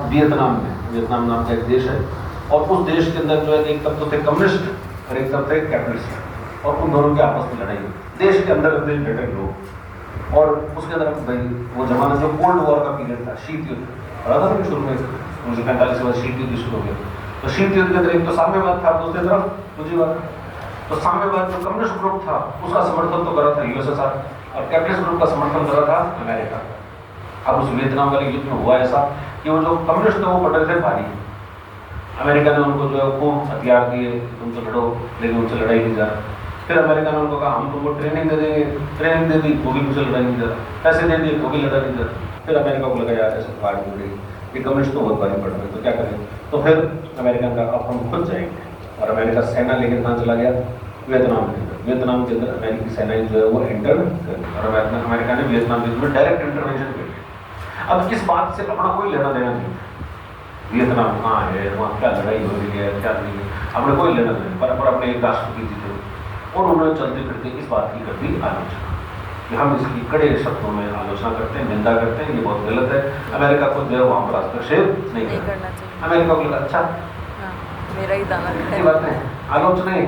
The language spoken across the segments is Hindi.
वियतनाम नाम का एक देश है और उस देश के अंदर जो है एक तरफ तो थे कम्युनिस्ट और एक तरफ थे कैपिटलिस्ट और उन दोनों के आपस में लड़ाई हुई देश के अंदर अंदर लड़े लोग। और उसके अंदर भाई वो जमाना जो कोल्ड वॉर का पीरियड था, शीत युद्ध पढ़ा था ना शुरू में 1945 के बाद शीत युद्ध शुरू हो गया। तो शीत युद्ध के अंदर एक तो साम्यवाद था, दूसरी तरफ पूंजीवाद। तो साम्यवाद जो कम्युनिस्ट ग्रुप था उसका समर्थन तो कर रहा था यूएसएसआर और कैपिटलिस्ट ग्रुप का समर्थन कर रहा था अमेरिका। अब उस वियतनाम वाले युद्ध में हुआ ऐसा कि वो जो कम्युनिस्ट थे वो पड़ रहे थे भारी। अमेरिका ने उनको जो है खूब हथियार दिए, तुमसे लड़ो, लेकिन उनसे लड़ाई नहीं जा रहा। फिर अमेरिका ने उनको कहा हम तुमको ट्रेनिंग दे देंगे, ट्रेनिंग दे दी वो भी मुझे लड़ाई नहीं दे रहा, पैसे दे दिए वो भी लड़ाई नहीं दे रहा। फिर अमेरिका को लगा यार ऐसे भारी हो रही ये कम्युनिस्ट तो बहुत भारी पड़ रहे तो क्या करें। तो फिर अमेरिका का अब हम खुद जाएंगे और अमेरिका सेना लेकर कहाँ चला गया, वियतनाम के अंदर। वियतनाम के अंदर अमेरिकी सेनाएं जो है वो एंटर कर और अमेरिका ने वियतनाम के अंदर डायरेक्ट इंटरवेंशन कर। अब इस बात से अपना कोई लेना देना नहीं, वियतनाम कहाँ है, वहाँ क्या लड़ाई हो रही है क्या नहीं है, अपने कोई लेना देना, पर अपने एक राष्ट्रपति थे और उन्होंने चलते फिरते इस बात की कर दी आलोचना कि हम इसकी कड़े शब्दों में आलोचना करते हैं, निंदा करते हैं, ये बहुत गलत है। अमेरिका खुद जो है वहाँ पर हस्तक्षेप नहीं करना चाहिए। अमेरिका को लगा अच्छा मेरा ही दाना अच्छी बात है, आलोचना ही।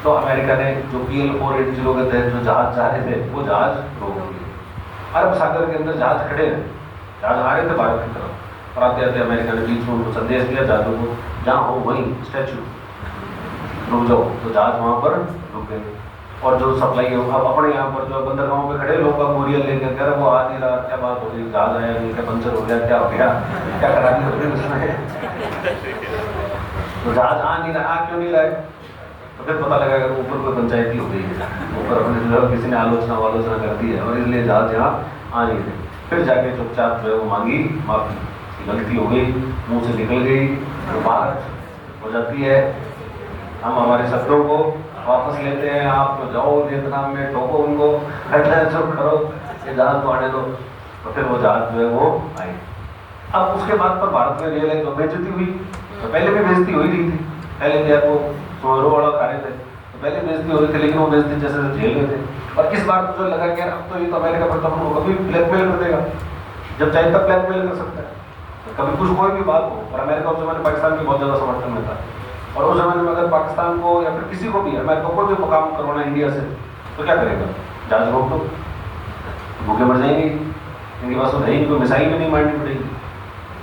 तो अमेरिका ने जो PL-480 के तहत जो जहाज जा रहे थे वो जहाज रोक दिए। अरब सागर के अंदर जहाज खड़े हैं, जहाज आ रहे थे भारत की तरफ और आते आते अमेरिका ने बीच में उनको संदेश दिया जहाजों को जहाँ हो वहीं स्टैचू रुक जाओ। तो जहाज वहाँ पर रुक गए और जो सप्लाई है अब अपने यहाँ पर जो बंदरगाहों पे खड़े लोग का बोरियल लेकर कह रहे वो आ नहीं रहा, क्या बात हो गई, जहाज आया नहीं, क्या पंचर हो गया, क्या हो गया, क्या खराबी हो गई उसमें। तो जहाज आ नहीं रहा, क्यों नहीं रहा है? तो फिर पता लगा कि ऊपर कोई पंचायती हो गई है, ऊपर अपने जो किसी ने आलोचना कर दी है और इसलिए जहाज यहाँ आ नहीं रहे। फिर जाके चुपचाप जो है वो मांगी माफी, गलती हो गई, मुंह से निकल गई, तो बात हो जाती है, हम हमारे शब्दों को वापस लेते हैं, आप तो जाओ वियतनाम में ठोको उनको, जो करो ये जहाज को आने दो। तो फिर वो जहाज जो है वो आई। अब उसके बाद पर भारत में रियलाइज तो बेइज्जती हुई, तो पहले भी बेइज्जती हो ही रही थी, पहले भी वो सोरो वाला खा रहे थे तो पहले बेइज्जती हो रही थी, लेकिन वो बेइज्जती जैसे झेल रहे थे। और इस बार तो लगा कि अब तो ये तो अमेरिका पर तो कभी ब्लैकमेल कर देगा, जब चाहे तब ब्लैकमेल कर सकता है, तो कभी कुछ कोई भी बात हो। और अमेरिका उस समय पाकिस्तान की बहुत ज़्यादा समर्थन में था और उस जमाने में अगर पाकिस्तान को या फिर किसी को भी अमेरिका को भी काम करवाना इंडिया से तो क्या करेगा, जहाज रोक दो, भूखे मर जाएंगे, इनके पास तो रहेंगे, कोई मिसाइल भी नहीं मारनी पड़ेगी,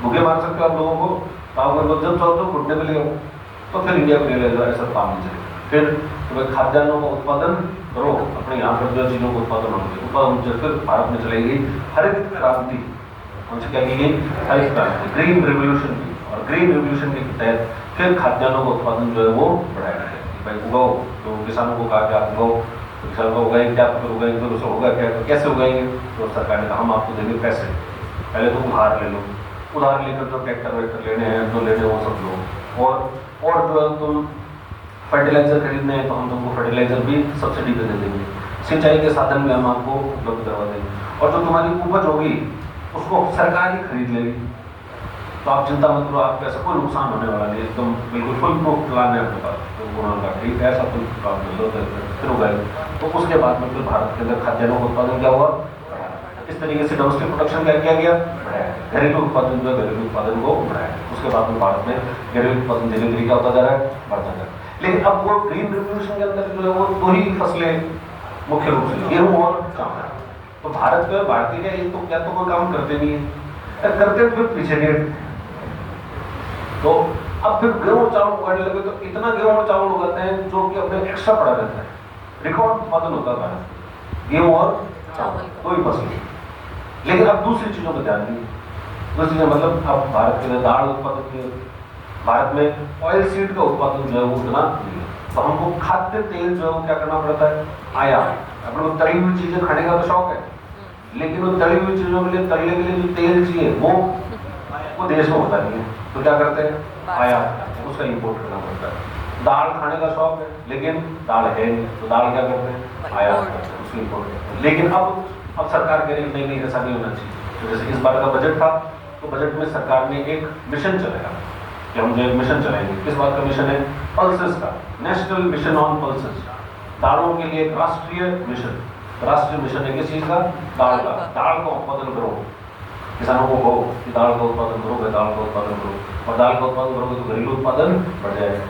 भूखे मार सकते हो आप लोगों को, काम कर लो, जब चाहो तो घुटने पे ले आओ। तो फिर इंडिया को रियलाइज हुआ ऐसा काम नहीं चलेगा। फिर तुम्हें खाद्यान्नों का उत्पादन करो, अपने यहाँ पर जो चीज़ों का उत्पादन होंगे, फिर भारत में चलाई गई हरित क्रांति। उनसे क्या की गई, हरित क्रांति, ग्रीन रिवोल्यूशन की। और ग्रीन रिवोल्यूशन के तहत फिर खाद्यान्नों का उत्पादन जो है वो बढ़ाया गया। भाई उगाओ, तो किसानों को कहा कि आप उगाओ, तो किसानों को उगाएंगे क्या, फिर उगाएंगे तो उसे होगा क्या, तो कैसे उगाएंगे, तो सरकार ने कहा हम आपको देंगे पैसे, पहले तो उधार ले लो, उधार लेकर जो ट्रैक्टर वैक्टर लेने हैं जो लेने वो सब लो, और जो है तुम फर्टिलाइजर खरीदने हैं तो हम तुमको फर्टिलाइजर भी सब्सिडी पे दे देंगे, सिंचाई के साधन भी हम आपको उपलब्ध करवा देंगे, और जो तुम्हारी उपज होगी उसको सरकार ही खरीद लेगी, तो आप चिंता मत करो, आपको ऐसा कोई नुकसान होने वाला नहीं, एकदम बिल्कुल फुल प्रूफ प्लान है अपने पास। तो उन्होंने कहा ठीक है, ऐसा फुल प्लान मिल लो, फिर हो गए। तो उसके बाद में फिर भारत के अंदर खाद्यान्नों का उत्पादन क्या हुआ, इस तरीके से डोमेस्टिक प्रोडक्शन क्या किया गया, घरेलू उत्पादन जो है घरेलू उत्पादन को बढ़ाया। उसके बाद में भारत में घरेलू उत्पादन धीरे धीरे क्या होता जा रहा है, बढ़ता जा रहा है। लेकिन अब वो ग्रीन रिवोल्यूशन के अंदर जो है वो दो ही फसलें मुख्य रूप से, गेहूं और चावल। तो भारत में भारतीय एक तो क्या तो कोई काम करते नहीं है, करते फिर पीछे डेट। तो अब फिर गेहूं चावल उगाने लगे तो इतना गेहूं और चावल उगाते हैं जो कि अपने एक्स्ट्रा पड़ा रहता है, रिकॉर्ड उत्पादन होता है भारत, गेहूं और चावल दो ही फसलें। लेकिन अब दूसरी चीजों पर ध्यान दीजिए, दूसरी चीजें मतलब अब भारत के अंदर दाल उत्पादन, भारत में ऑयल सीड का उत्पादन जो है वो उतना नहीं है, तो हमको खाद्य तेल जो है वो क्या करना पड़ता है, आयात। अपने को तली हुई चीजें खाने का तो शौक है, लेकिन वो तली हुई चीजों के लिए, तलने के लिए जो तेल चाहिए वो देश में होता नहीं है, तो क्या करते हैं, आयात, उसका इंपोर्ट करना पड़ता है। दाल खाने का शौक है लेकिन दाल है नहीं, तो दाल क्या करते हैं, आयात करते हैं, उसको इंपोर्ट करते हैं। लेकिन अब सरकार कह रही नहीं नहीं ऐसा नहीं होना चाहिए। तो जैसे इस बार का बजट था, तो बजट में सरकार ने एक मिशन चलाया कि हम जो एक मिशन चलाएंगे। किस बात का मिशन है, पल्सेस का, नेशनल मिशन ऑन पल्सेस, दालों के लिए एक राष्ट्रीय मिशन। राष्ट्रीय मिशन है किस चीज का, दाल का, दाल का उत्पादन करो। किसानों को कहो कि दाल का उत्पादन करो, दाल का उत्पादन करो, और दाल का उत्पादन करोगे तो घरेलू उत्पादन बढ़ जाएगा।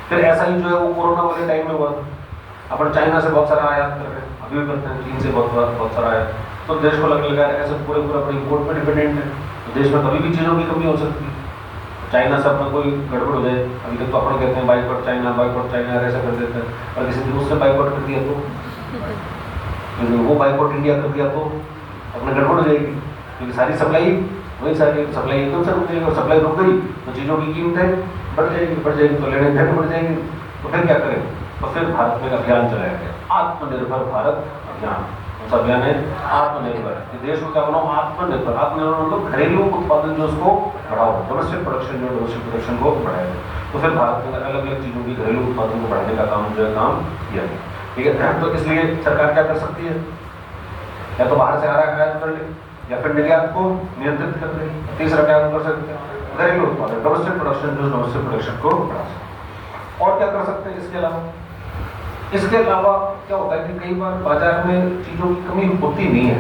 फिर ऐसा ही जो है वो कोरोना वाले टाइम में हुआ, अपन चाइना से बहुत सारा आयात कर रहे हैं, अभी भी करते हैं, चीन से बहुत सारा आयात, तो देश को लगने लगा ऐसे पूरे अपने इम्पोर्ट पर डिपेंडेंट है, तो देश में कभी भी चीज़ों की कमी हो सकती है। चाइना से अपना कोई गड़बड़ हो जाए, अभी तक तो अपन कहते हैं बाइकआउट चाइना ऐसा कर देते हैं, और किसी दिन उसने बाइकआउट कर दिया तो वो बाइकआउट इंडिया कर दिया तो अपने गड़बड़ हो जाएगी, क्योंकि सारी सप्लाई सप्लाई एकदम से रुक जाएगी, और सप्लाई रुक गई तो चीज़ों की कीमतें बढ़ जाएगी तो लेने देने बढ़ जाएंगे, तो फिर क्या करें? तो फिर भारत में एक अभियान चलाया गया, आत्मनिर्भर भारत अभियान। उस अभियान है आत्मनिर्भर, कि देश को क्या बनाओ? आत्मनिर्भर मतलब घरेलू उत्पादन जो उसको बढ़ाओ, डोमेस्टिक प्रोडक्शन को बढ़ाया। तो फिर भारत में अलग अलग चीज़ों की घरेलू उत्पादन को बढ़ाने का काम जो है काम किया गया, ठीक है। तो इसलिए सरकार क्या कर सकती है? या तो बाहर से आ रहा आयात कर ले, या फिर निर्यात को नियंत्रित कर ले। तीसरा क्या कर सकते हैं? घरेलू उत्पादन, डोमेस्टिक प्रोडक्शन को बढ़ा सकते। और क्या कर सकते हैं इसके अलावा? इसके अलावा क्या होता है कि कई बार बाजार में चीज़ों की कमी होती नहीं है,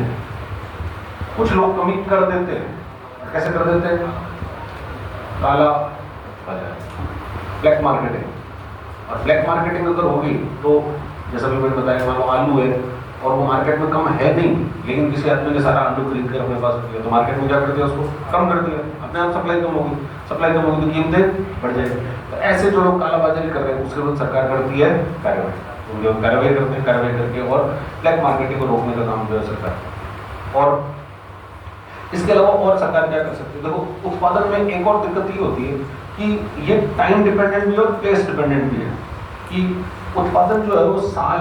कुछ लोग कमी कर देते हैं। कैसे कर देते हैं? काला बाजार, ब्लैक मार्केटिंग। और ब्लैक मार्केटिंग अगर होगी तो जैसा भी मैंने बताया, मान लो आलू है और वो मार्केट में कम है नहीं, लेकिन किसी आदमी ने सारा आलू खरीद कर अपने पास रख लिया, तो मार्केट में क्या कर दिया? उसको कम कर दिया, अपने आप सप्लाई कम होगी तो कीमतें बढ़ जाएगी। तो ऐसे जो लोग कालाबाजारी कर रहे हैं उसके विरुद्ध सरकार करती है कार्रवाई करते हैं, कार्रवाई करके और ब्लैक मार्केटिंग को रोकने का काम जो है सरकार। और इसके अलावा और सरकार क्या कर सकती है? देखो, उत्पादन में एक और दिक्कत ये होती है कि ये टाइम डिपेंडेंट भी है और प्लेस डिपेंडेंट भी है, कि उत्पादन जो है वो साल